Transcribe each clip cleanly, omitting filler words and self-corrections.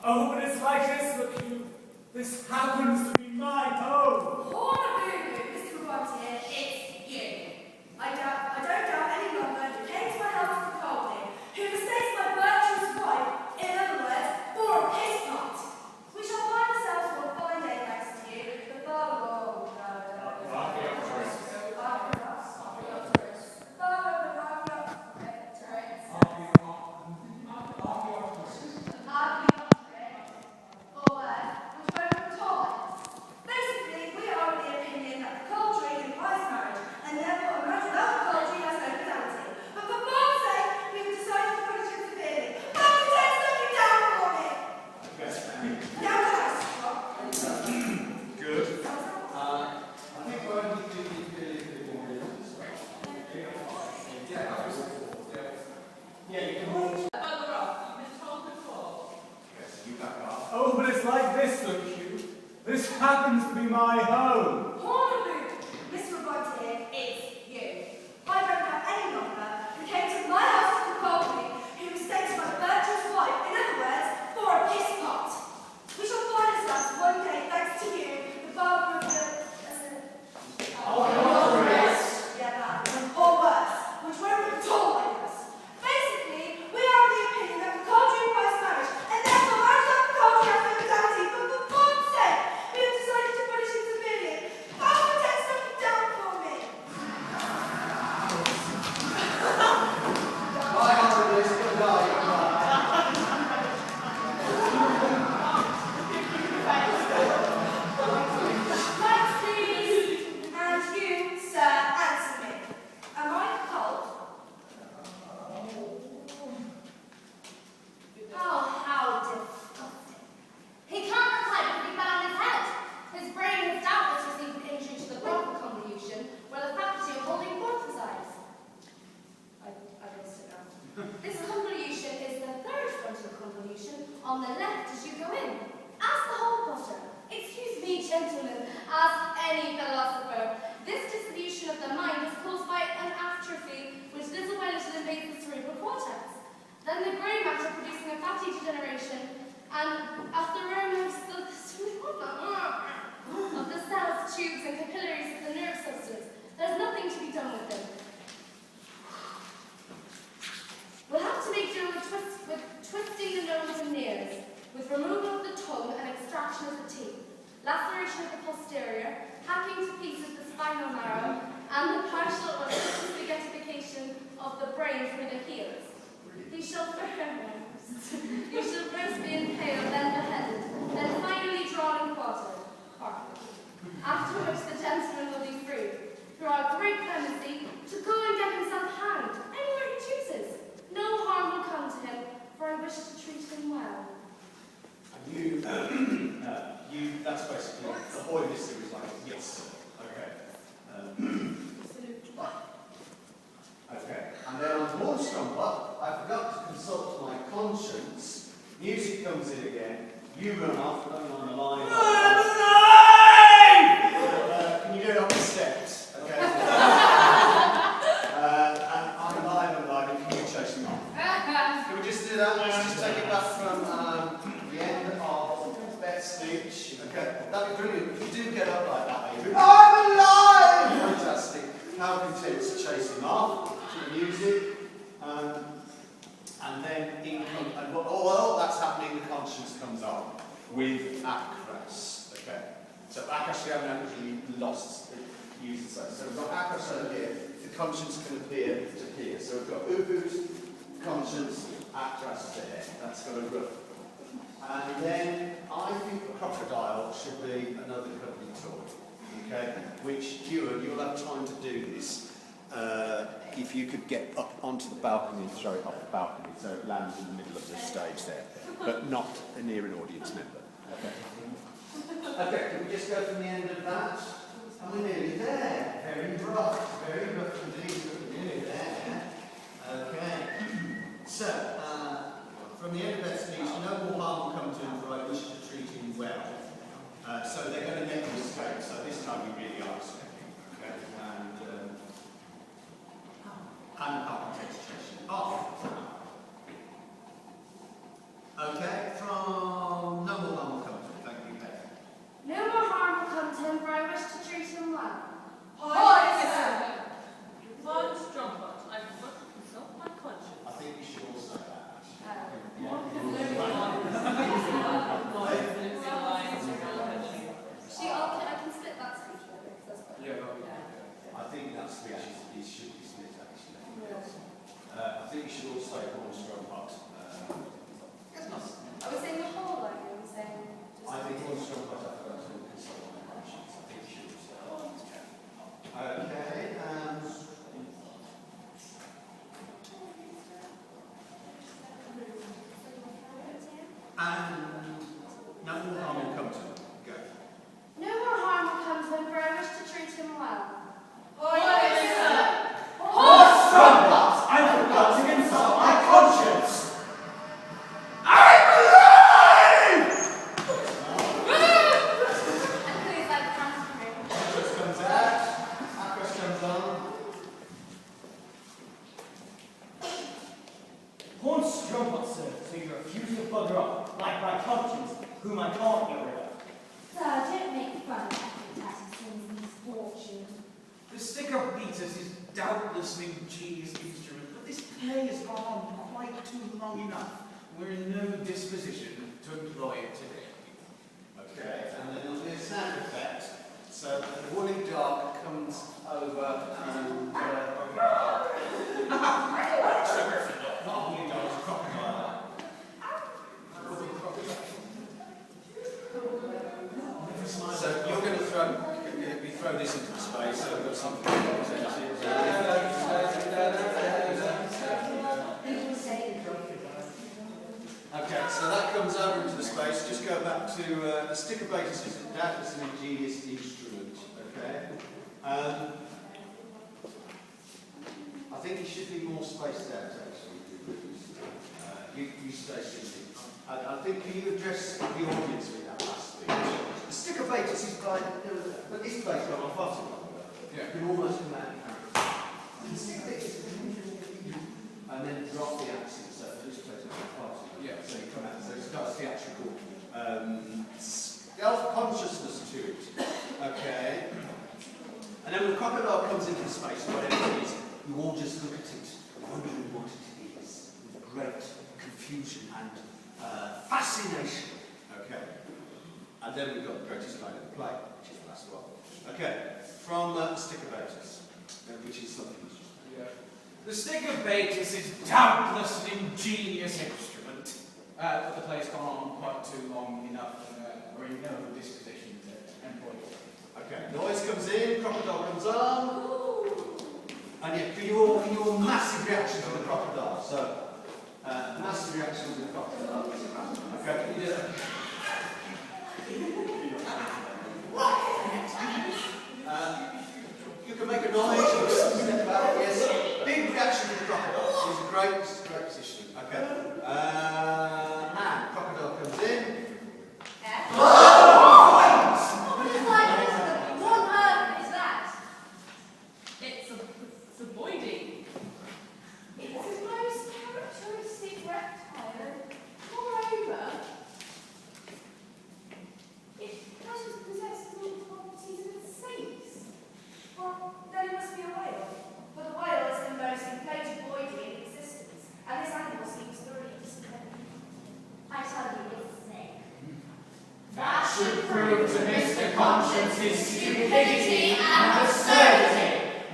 Oh, but it's like this, look you. This happens to be my home. Mr. Frontier, it's you. I don't doubt any longer who came to my house to call me, who mistakes my virtuous wife, in other words, for a piss pot. We shall find ourselves for a fine day thanks to you. The father of Basically, we are of the opinion that the culture implies marriage, and therefore a marriage without a culture has no fidelity. But for God's sake, we have decided to put it in severely. Architects, looking down for me! Down the house, Good. I think we're only doing it really a bit more realistic. Yeah, you can walk. Further up, you've been told before. Yes, you back up. Oh, but it's like this, look you. This happens to be my home. Mr. Frontier, it's you. I don't have any longer who came to my house to call me, who mistakes my virtuous wife, in other words, for a piss pot. We shall find ourselves one day, thanks to you, the father of the... Yeah, that. Or worse, which won't at all like us. Basically, we are of the opinion that the culture implies marriage, and therefore marriage without the culture has no fidelity. But for God's sake, we have decided to punish him severely. Architects, look down for me. My husband is good night. Lights, please. And you, sir, answer me. Am I cold? Oh, how disgusting. He can't reply because he fell on his head. His brain has doubtless received an injury to the bronchial convolution, where the faculty of holding forth resides. I missed it now. This convolution is the third frontal convolution on the left as you go in. Ask the whole potter. Excuse me, gentlemen, ask any philosopher. This dissolution of the mind is caused by an atrophy which little by little invades the cerebral cortex. Then the grey matter producing a fatty degeneration and atheromorphs of the cells, tubes, and capillaries of the nerve substance. There's nothing to be done with them. We'll have to make do with twisting the nose and ears, with removal of the tongue and extraction of the teeth, laceration of the posterior, hacking to pieces the spinal marrow, and the partial or total spaghettification of the brain through the heels. You shall first be impaled, then beheaded, then finally drawn and quartered. After which the gentleman will be free, through our great clemency, to go and get himself hanged, anywhere he chooses. No harm will come to him, for I wish to treat him well. And that's basically, the whole of this series is like, yes. Okay. Okay. And then on the more strong part, I forgot to consult my conscience. Music comes in again. You run off, running on the line. Can you do it on the steps? Okay. And I'm alive, and can you chase me off? Can we just do that? Let's just take it back from the end of Beth's speech. Okay. That'd be brilliant. If you do get up like that, Adrian. I'm alive! Fantastic. How content to chase him off to the music. And then while that's happening, the conscience comes on with Akras. Okay. So Akras, we haven't actually lost the use of so. So we've got Akras over here. The conscience can appear to here. So we've got Ubu's conscience, Akras there. That's got a rough. And then I think crocodile should be another cuddly toy. Okay. Which you'll have time to do this. If you could get up onto the balcony and throw it off the balcony so it lands in the middle of the stage there, but not near an audience member. Okay. Okay, can we just go from the end of that? And we're nearly there. Very rough indeed. We're nearly there. Okay. So, from the end of that speech, no more harm will come to him, for I wish to treat him well. So they're going to make a mistake. So this time we really are stepping. Okay. And architecture. Oh. Okay, from And no more harm will come to him. Go. No more harm will come to him, for I wish to treat him well. Horse trumpets! I'm forgot to insult my conscience! I believe! And please let it come to me. Just comes out. Aquas comes on. Horn strumpets, sir, so you refuse to bugger off, like my conscience, whom I can't get rid of. Sir, don't make fun of Epictetus and his misfortune. The sticker beaters is doubtless an ingenious instrument, but this play has gone on quite too long enough. We're in no disposition to employ it today. Okay, and then there'll be a sound effect. So the woolly dog comes over and... Not only dogs, crocodile. So you're going to throw this into space, so we've got something Okay, so that comes over into the space. Just go back to the sticker basis is doubtless an ingenious instrument. Okay. I think it should be more spaced out actually. You stay sitting. I think can you address the audience with that last speech? The sticker basis is like, but this place got on bottom. Yeah. You can almost come out and the sticker basis and then drop the accent. So this place got on bottom. Yeah. So you come out. So it's got a theatrical self-consciousness to it. Okay. And then when the crocodile comes into space, whatever it is, you all just look at it, wondering what it is, with great confusion and fascination. Okay. And then we've got the greatest line of the play, which is the last one. Okay. From sticker basis, which is something. Yeah. The sticker batus is doubtless an ingenious instrument, but the play's gone on quite too long enough, and we're in no disposition to employ it. Okay. Noise comes in, crocodile comes on. And yet, for your massive reaction to the crocodile. So, massive reaction to the crocodile. Okay, can you do that? You can make a noise, you can step back, yes. Big reaction to the crocodile. It's a great position. Okay. And crocodile comes in. It's a boydie. It's his most characteristic reptile. Moreover, it kind of possesses all the properties of its snakes. Well, then it must be a whale. For the whale is the most inflated boydie in existence, and this animal seems thoroughly disciplined. I tell you, it's a snake. That should prove to Mr. Conscience his stupidity and absurdity.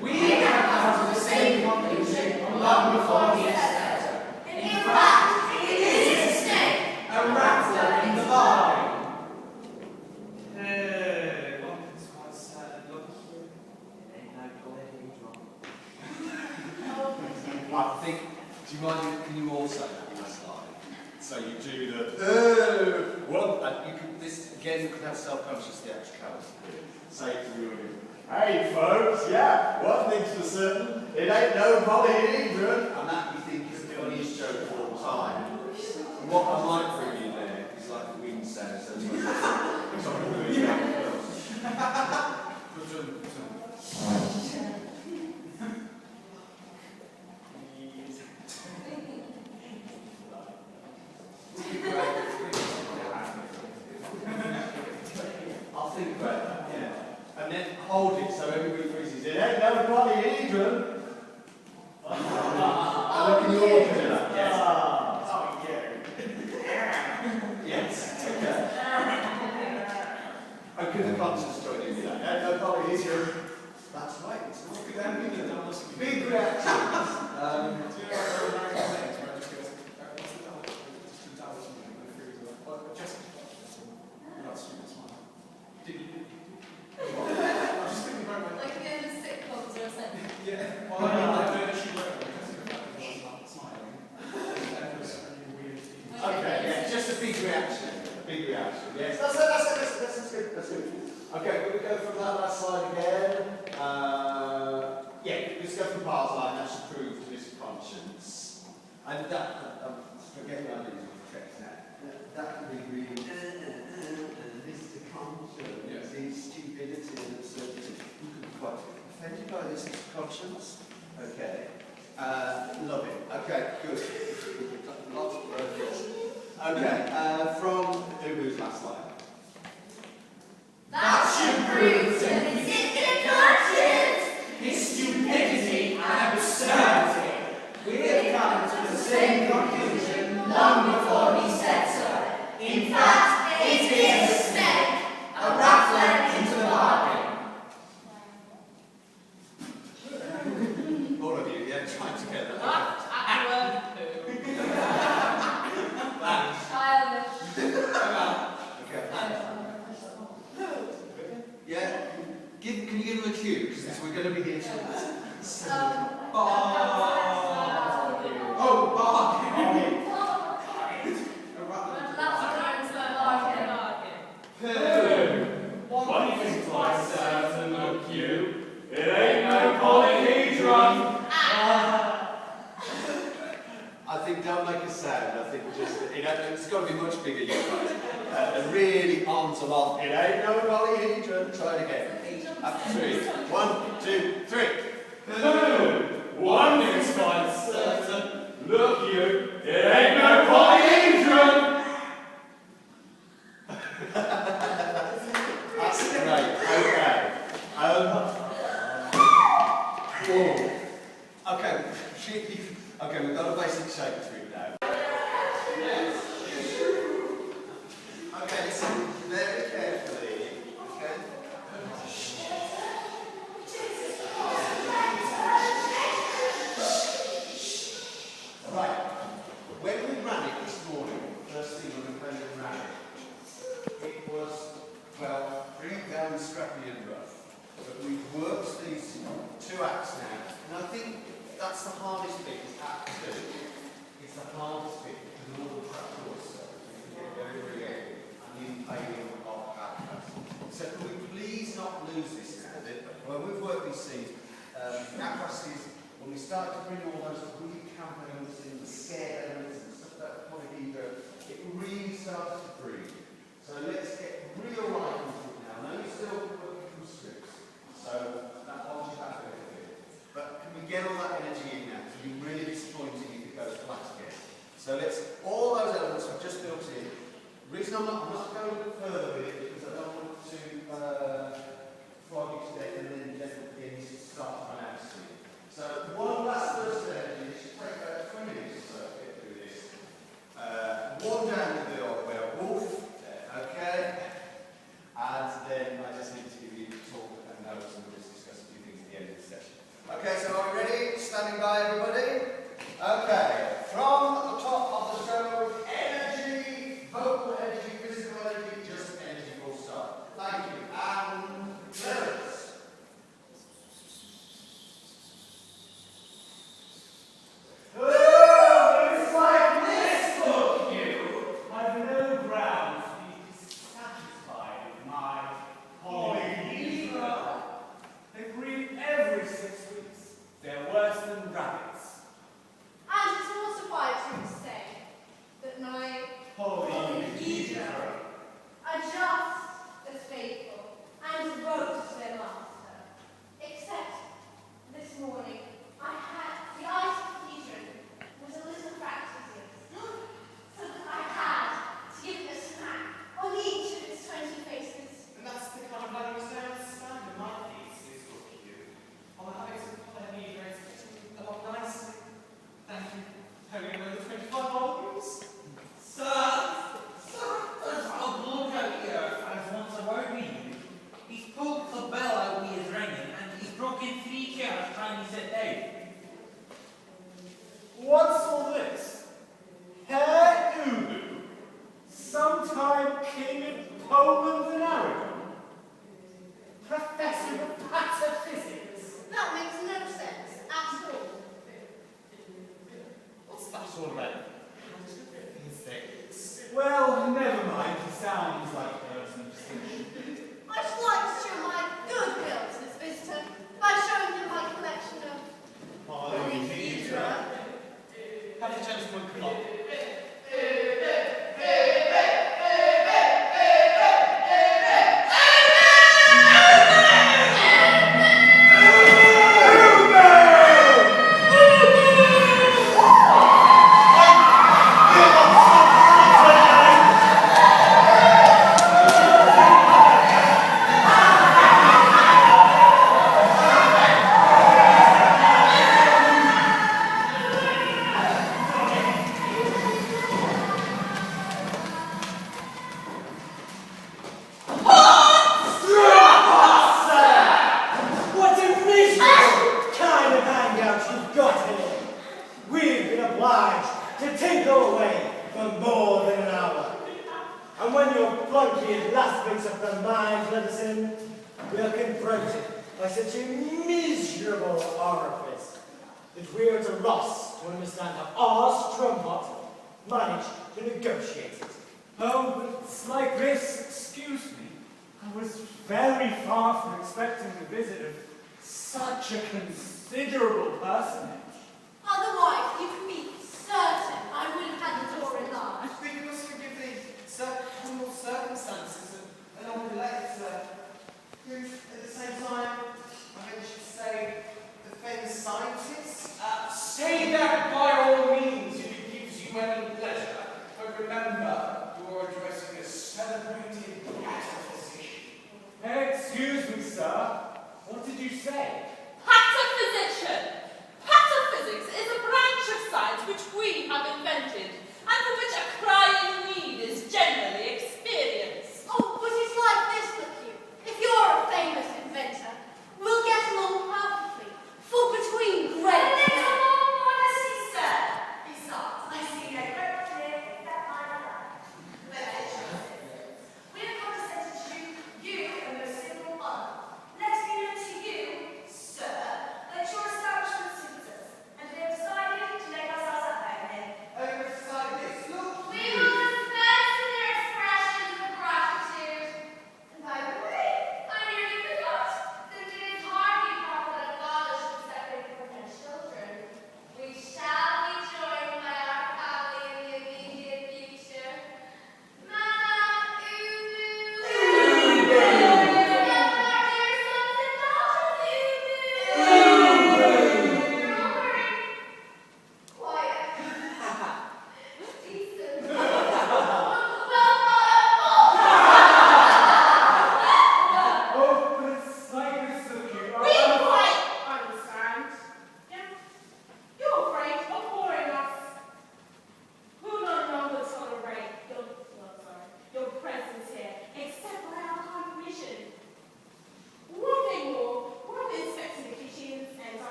We have come to the same conclusion long before he has said. In fact, it is a snake. A rattler in the bargain. Hey, well, it's quite sad. Look, it ain't no bloody drop. I think, do you mind, can you all say that in a slide? So you do the, well, you can, this, again, you can have self-conscious theatricality. Say it to your audience. Hey folks, yeah, one thing's for certain, it ain't no polyhedron. And that you think is the funniest joke of all time. And what I might bring in there is like a wind sound, so it's like something really I'll think about that, yeah. And then hold it so everybody freezes. It ain't no polyhedron. And look in your order that. Yes. Oh, yeah. Yes. Okay. I could have conscious joined in with that. Ain't no polyhedron. That's right. It's not good ambulance. Big reactions. Like in the sitcoms or something. Yeah, well, I mean, like, where she wrote it, smiling. Okay, yeah, just a big reaction. A big reaction. Yes, that's good. That's good. Okay, can we go from that last slide again? Yeah, let's go from parts line. That should prove to Mr. Conscience. And that, forget the idea of effects now. That could be really, Mr. Conscience, Yes. his stupidity and absurdity. You could be quite offended by this, Mr. Conscience. Okay. Love it. Okay, good. Lots of progress. Okay, from Ubu's last line. That should prove to Mr. Conscience! his stupidity and absurdity. We have come to the same conclusion long before he said so. In fact, it is a snake, a rattler into the bargain. All of you, yeah, try together. Awkward poo. Childish. Okay. Yeah, can you give him a cue? Because we're going to be here till One thing twice certain, look you, it ain't no polyhedron. I think don't make a sound. I think just it's got to be much bigger, you guys. Really on to off. It ain't no polyhedron. Try it again. After 3. 1, 2, 3. One thing's quite certain, look you, it ain't no polyhedron. That's great. Okay. Whoa. Okay. Okay, we've got a basic shape to it now. Okay, listen very carefully. Okay. Right. When we ran it this morning, first thing when we ran it was, well, pretty down scrappy and rough. But we've worked these 2 acts now, and I think that's the hardest bit, is Act 2. It's the hardest bit, because all the crap stuff, you can get very creative, and the impaling of actors. So can we please not lose this now? When we've worked these scenes, actors is, when we start to bring all those really camp elements in, the scare elements and stuff like that, it really starts to breathe. So let's get real right into it now. I know you're still working from scripts, so that holds you back a little bit. But can we get all that energy in now? It'll be really disappointing if it goes flat again. So let's, all those elements we've just built in. The reason I'm not going further with it because I don't want to flog you to death and then begin to start to run out of steam. So one last burst of energy, it should take about 20 minutes or so to get through this. One down to the old werewolf, okay? And then I just need to give you talk and notes and we'll just discuss a few things at the end of the session. Okay, so are we ready? Standing by, everybody? Okay, from the top of the show, energy, vocal energy, physical energy, just energy for sounds like personal distinction. I should like to show my goodwill to this visitor by showing him my collection of polyhedra. Have the gentleman come up.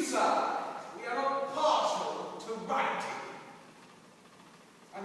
Sir, we are not partial to writing. And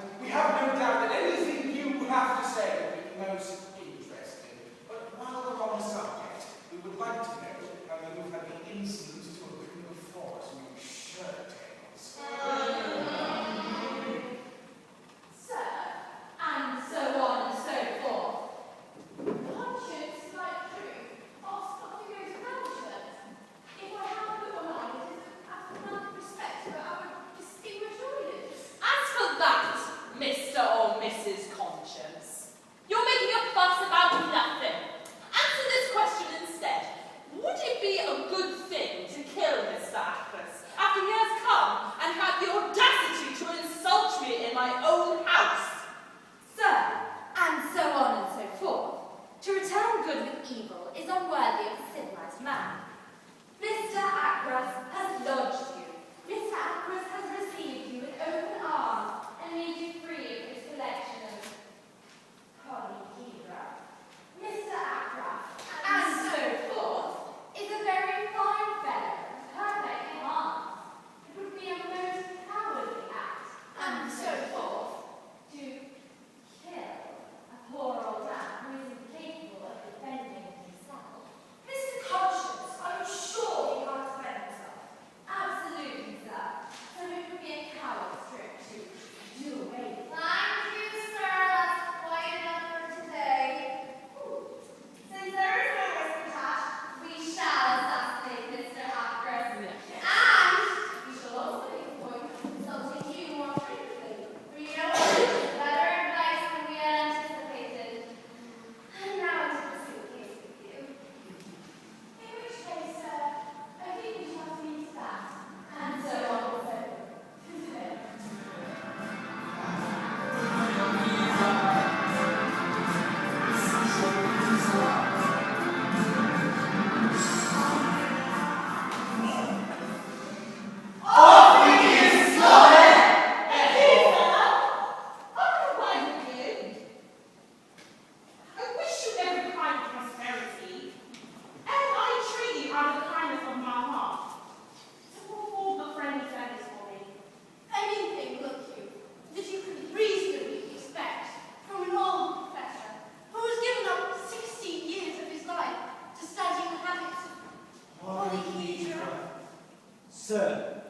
sir,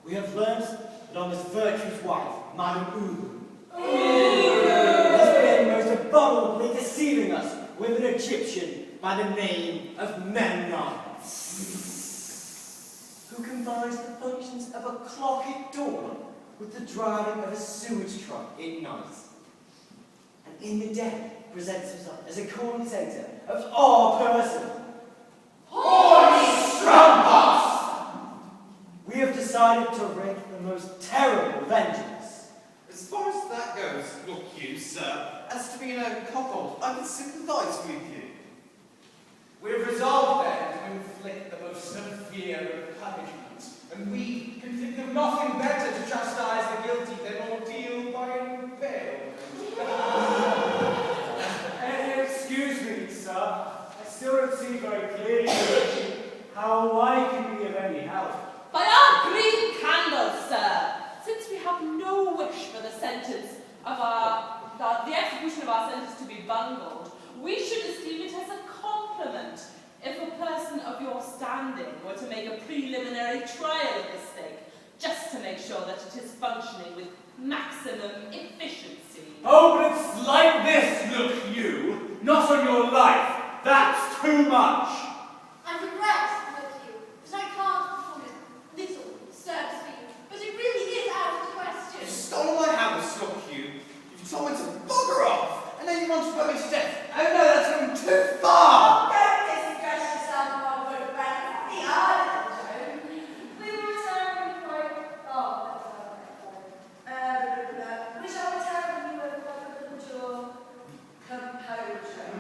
we have learnt that on this virtue's wife, Madam Ubu, has been most abominably deceiving us with an Egyptian by the name of Memnon, who combines the functions of a clock at dawn with the driving of a sewage truck at night, and in the day presents himself as a commentator of our person. Holy strumpus! We have decided to wreak the most terrible vengeance. As far as that goes, look you, sir, as to being a cuckold, I can sympathise with you. We have resolved then to inflict the most severe of punishments, and we can think of nothing better to chastise the guilty than ordeal by impalement. Excuse me, sir. I still don't see very clearly how I can be of any help. By our green candles, sir. Since we have no wish for the sentence of the execution of our sentence to be bungled, we should esteem it as a compliment if a person of your standing were to make a preliminary trial of the stake, just to make sure that it is functioning with maximum efficiency. Oh, but it's like this, look you. Not on your life. That's too much. I regret, look you, that I can't perform a little service for you, but it really is out of the question. You've stolen my house, look you. You've told me to bugger off, and now you want to put me to death. Oh no, that's going too far! Don't disgrace yourself while we're around the island, Joan. We will return when we quite... We shall return when you have recovered your composure.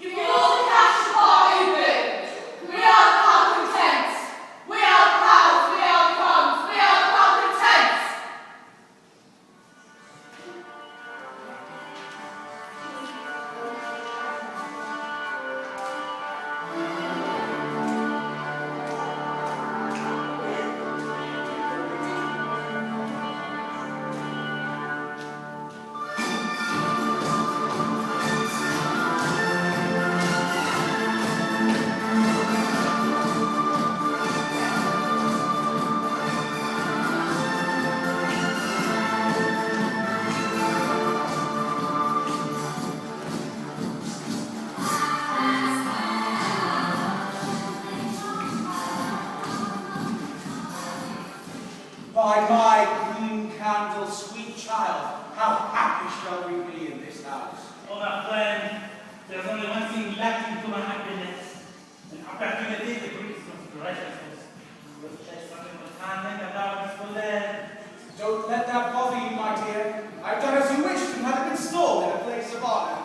Give me all the cash sweet child, how happy shall we be in this house? Oh, my friend, there's only one thing lacking to my happiness. An opportunity to bring some righteousness. We'll chase something with hand and now it's full there. Don't let that bother you, my dear. I've done as you wished and had it installed in a place of honor.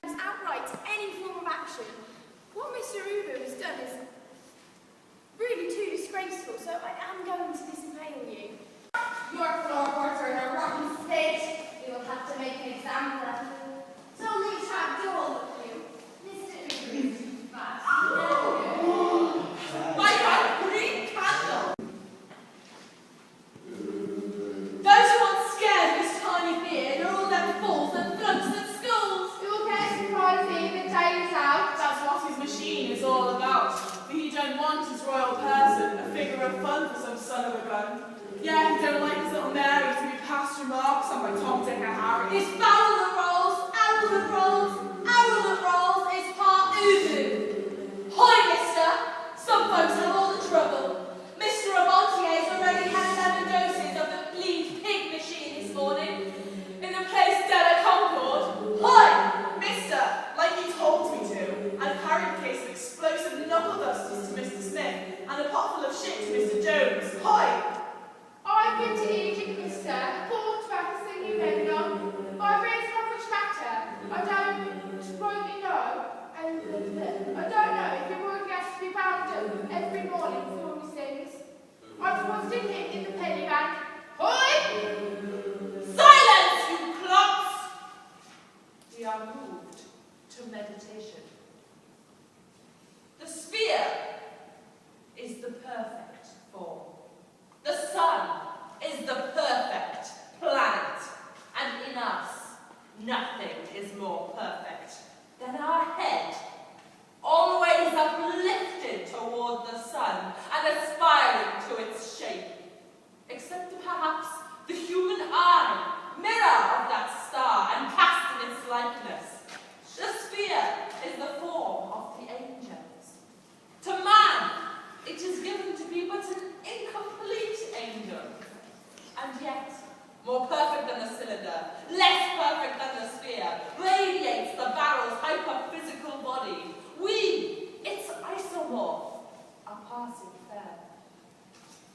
Outright any form of action. What Mr. Ubu has done is really too disgraceful, so I am going to disentangle you. Your floorboards are in a rotten state. We will have to make an example of you. It's only a trap door with you. Mr. Ubu is too fast. My God, green candle! Those who aren't scared of his tiny beard are all them fools and flunks at schools. You'll get surprised even the day is out. That's what his machine is all about. For he don't want his royal person, a figure of fun for some son of a gun. Yeah, he don't like his little Mary to be passed remarks on by Tom, Dick and Harry. His barrel that rolls, arrow that rolls, arrow that rolls is part Ubu. Hi, mister. Some folks have all the trouble. Mr. Amontier's already had 7 doses of the bleed pig machine this morning in the place down at Concord. Hi, mister, like he told me to, and carried a case of explosive knuckle dusters to Mr. Smith and a pot full of shit to Mr. Jones. Hi. I've been to Egypt, mister. Bought everything you made on. But I've raised not much matter. I don't rightly know. And I don't know if your word has to be bound up every morning before he sings. I was thinking in the penny bank. Oi! Silence, you clots! We are moved to meditation. The sphere is the perfect form. The sun is the perfect planet. And in us, nothing is more perfect than our head, always uplifted toward the sun and aspiring to its shape. Except perhaps the human eye, mirror of that star and cast in its likeness. The sphere is the form of the angels. To man, it is given to be but an incomplete angel. And yet, more perfect than the cylinder, less perfect than the sphere, radiates the barrel's hyperphysical body. We, its isomorph, are passing fair.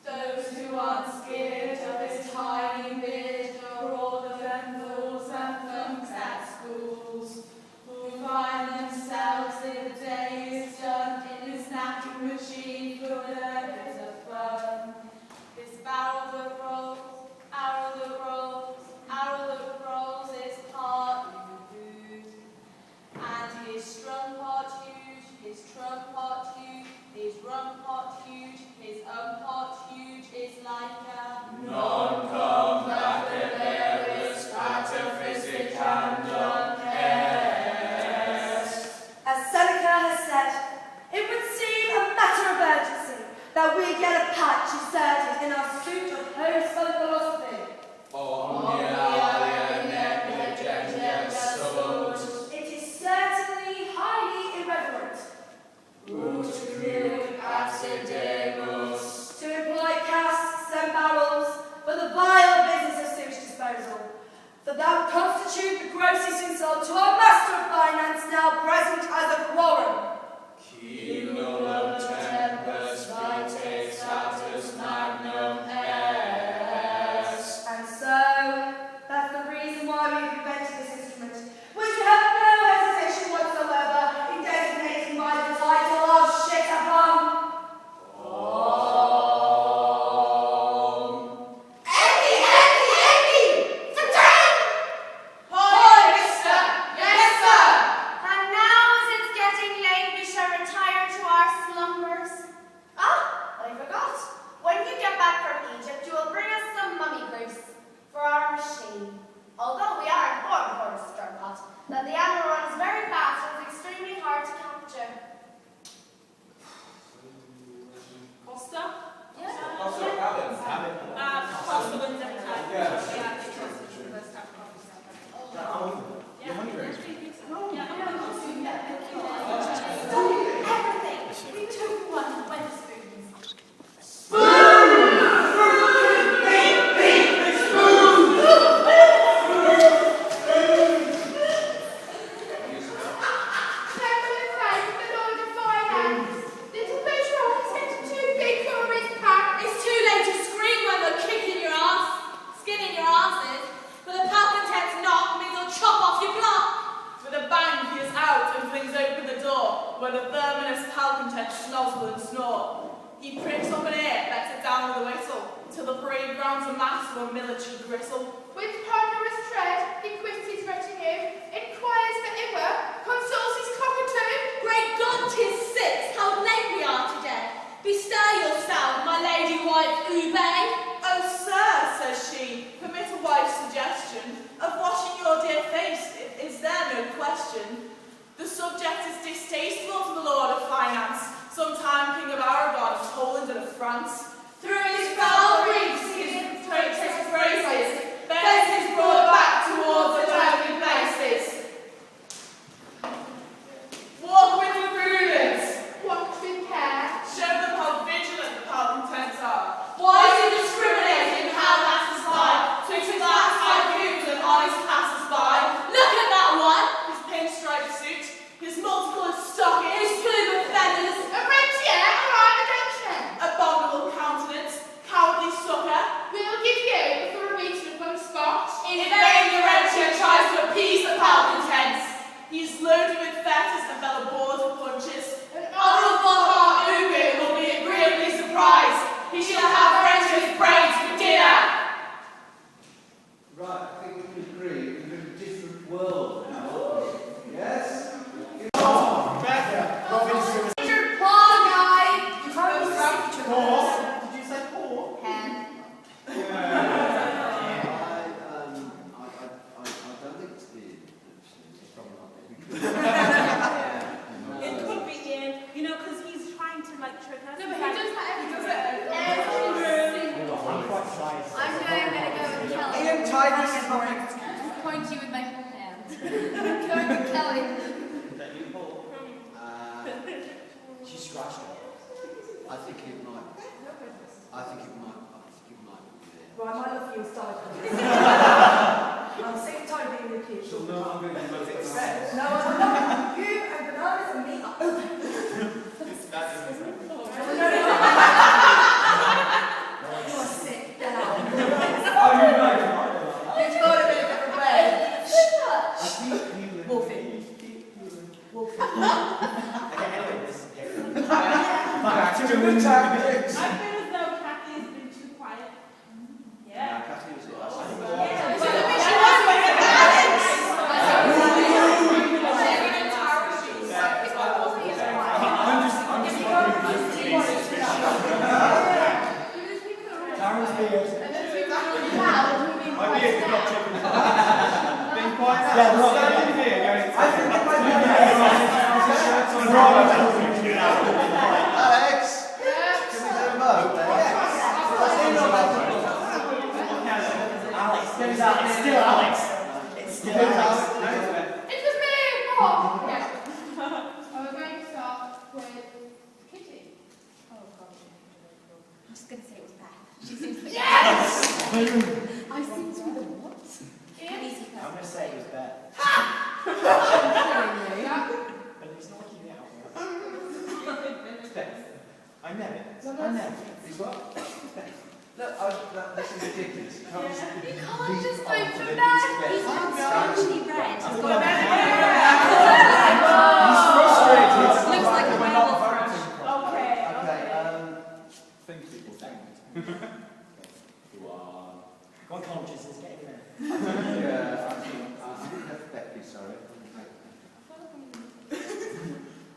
Those who aren't scared of his tiny beard are all of them fools and flunks at schools, who find themselves in the day is done in his napping machine for a bit of fun. His barrel that rolls, arrow that rolls, arrow that rolls is part food. And his strum pot huge, his trump pot huge, his rum pot huge, his pot huge is like a Non-combative pataphysic As Seneca has said, it would seem a matter of urgency that we get a patch inserted in our suit of homespun philosophy. It is certainly highly irreverent to employ casks and barrels for the vile business of sewage disposal, for that would constitute the grossest insult to our master of finance now present as a quorum. And so, that Sir? Yeah. Also, Alan. Cross the winds every time. Yeah. You're hungry? Yeah. Stop everything. 3, 2, 1, wet spoons. It's too late to scream when they're kicking your ass, skinning your asses. But the palcontent's knock means they'll chop off your block. With a bang, he is out and flings open the door, where the verminous palcontent snozzle and snore. He pricks up an ear, lets it down with a whistle, till the parade grounds a mass of a military gristle. With ponderous tread, he quits his retinue, inquires for Iwer, consults his cockatoo. Great God, 'tis 6, how late we are today. Bestir yourself, my lady wife Ube. Oh, sir, says she, permit a wife's suggestion of washing your dear face, is there no question? The subject is distasteful to the Lord of Finance, sometime King of Aragon, of Poland and of France. Through his foul reeks, his phrases, bends his broad back towards the dwelling places. Walk with the prudence. Watch with care. Show them how vigilant the palcontents are. Why do you discriminate in how passers by, twixt glass tycoons and honest passers-by? Look at that one! His pinstripe suit, his multicolored stockings, his plume of feathers, A rentier or I'm a gentleman. abominable countenance, cowardly sucker. We'll give you before a meeting upon the spot. In vain the rentier tries to appease the palcontents. He is loaded with fetters and fell aboard of punches. And Honourable heart Ubu will be agreeably surprised. He shall have rentier's brains for dinner. Right, I think we can agree we live in a different world now. Yes? Signature paw guy. You can't use signature words. Did you say poor? Pen. I don't think it's Ian, actually. It's probably not Ian. It could be Ian, you know, because he's trying to like trick us. No, but he does that every Every I'm quite shy. I'm going to go with Kelly. Ian Titus is not Point you with my whole hand. Going with Kelly. She scratched her. I think it might. I think it might be there. Right, my love for you is died. I'm sick and tired of being repeated. So no, I'm going to give it a No, I'm not. You and bananas and me are open. You are sick. Get out. You've got it in a different way. Wolfie. Wolfie. Okay, anyway, this is back to the tactics. I feel as though Kathy has been too quiet. Yeah. Kathy was it last Yeah. Darren's beard. My beard is not Being quiet now. Yeah, not Standing here going, I think it might be Alex! Can we do a vote there? Alex, goes out. It's still Alex. It's still Alex. It was me! Oh! Yeah. We're going to start with Kitty. Oh, God. I was going to say it was Beth. She seems to be. Yes! I seem to be the what? Ian? Easy I'm person. going to say it was bad. Yeah. But it's not like you out. I know it. I know it. He's what? Look, this is ridiculous. You can't just You can't leave just it vote on for for Beth. them to He's get- strangely red. He's frustrated. Looks like a werewolf. Okay. Okay, think people think. Go on, consciousness, get in there. Yeah, I think that's Becky, sorry.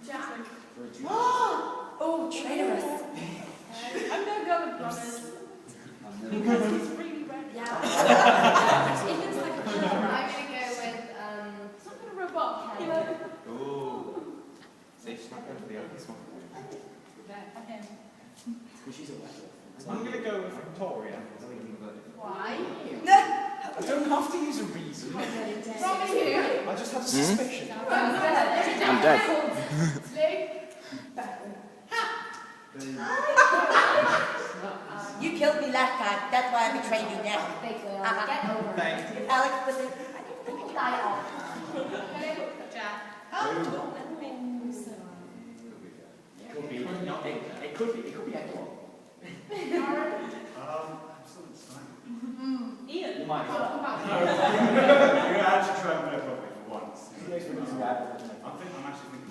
Jack. Oh, traitorous. I'm going to go with Brothers. Because he's really red. Yeah. It looks like a killer. I'm going to go with, Some kind of robot. Kelly. You know? Ooh. See, she's not going for the obvious one. Him. Well, she's a werewolf. I'm going to go with Victoria. Why? I don't have to use a reason. From you. I just have a suspicion. I'm dead. You killed me last time. That's why I betrayed you now. Big girl, get over it. Thank you. Alex, was it? Die off. It could be anyone. I'm still excited. Ian. You might as well. You're actually trying to play properly for once. He knows when he's a werewolf. I'm actually thinking